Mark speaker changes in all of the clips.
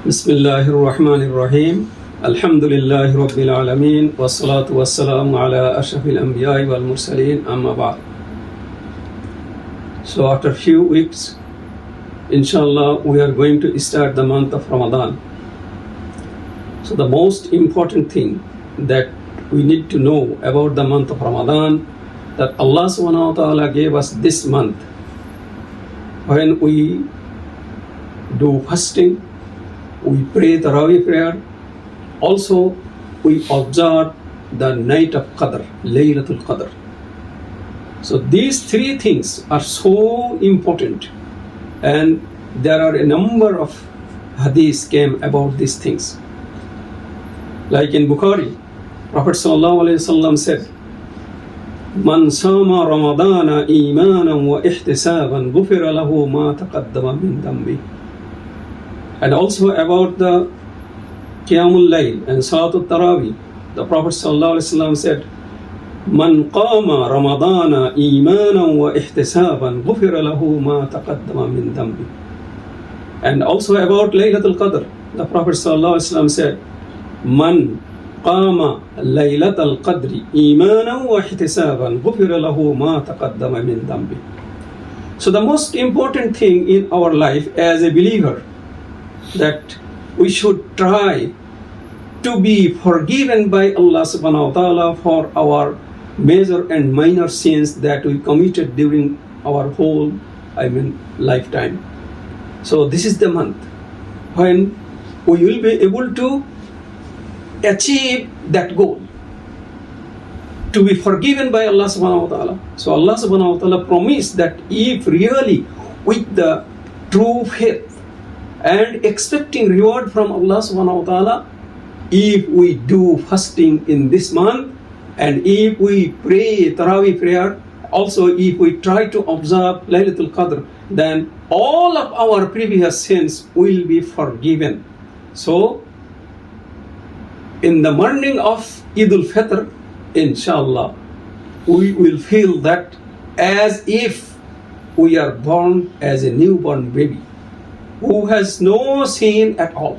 Speaker 1: বিসমিল্লাহির রহমানির রহিম আলহামদুলিল্লাহি রাব্বিল আলামিন ওয়াসসালাতু ওয়াসসালামু আলা আশরাফিল আমবিয়াই ওয়াল মুরসালিন আম্মা বা'দ. So after few weeks, inshallah, we are going to start the month of Ramadan. So the most important thing that we need to know about the month of Ramadan, that Allah subhanahu wa ta'ala gave us this month when we do fasting, we pray Tarawih prayer, also we observe the night of Qadr, Laylatul Qadr. So these three things are so important, and there are a number of hadiths came about these things. Like in Bukhari, Prophet sallallahu alaihi wasallam said, "Man sama Ramadana imanan wa ihtisaban, ghufira lahu ma taqaddama min dhanbi." And also about the Qiyamul Layl and Salatul Tarawih, the Prophet sallallahu alaihi wasallam said, "Man qama Ramadana imanan wa ihtisaban, ghufira lahu ma taqaddama min dhanbi." And also about Laylatul Qadr, the Prophet sallallahu alaihi wasallam said, "Man qama Laylatul Qadri imanan wa ihtisaban, ghufira lahu ma taqaddama min dhanbi." So the most important thing in our life as a believer, that we should try to be forgiven by Allah subhanahu wa ta'ala for our major and minor sins that we committed during our whole lifetime. So this is the month when we will be able to achieve that goal, to be forgiven by Allah subhanahu wa ta'ala. So Allah subhanahu wa ta'ala promised that if really with the true faith and expecting reward from Allah subhanahu wa ta'ala, if we do fasting in this month, and if we pray Tarawih prayer, also if we try to observe Laylatul Qadr, then all of our previous sins will be forgiven. So in the morning of Eid al-Fitr, inshallah, we will feel that as if we are born as a newborn baby who has no sin at all.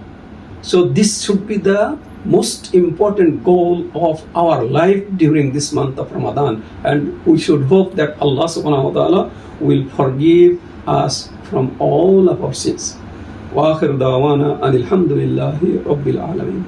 Speaker 1: So this should be the most important goal of our life during this month of Ramadan, and we should hope that Allah subhanahu wa ta'ala will forgive us from all of our sins. Wa akhir da'wana anil hamdulillahi rabbil alamin.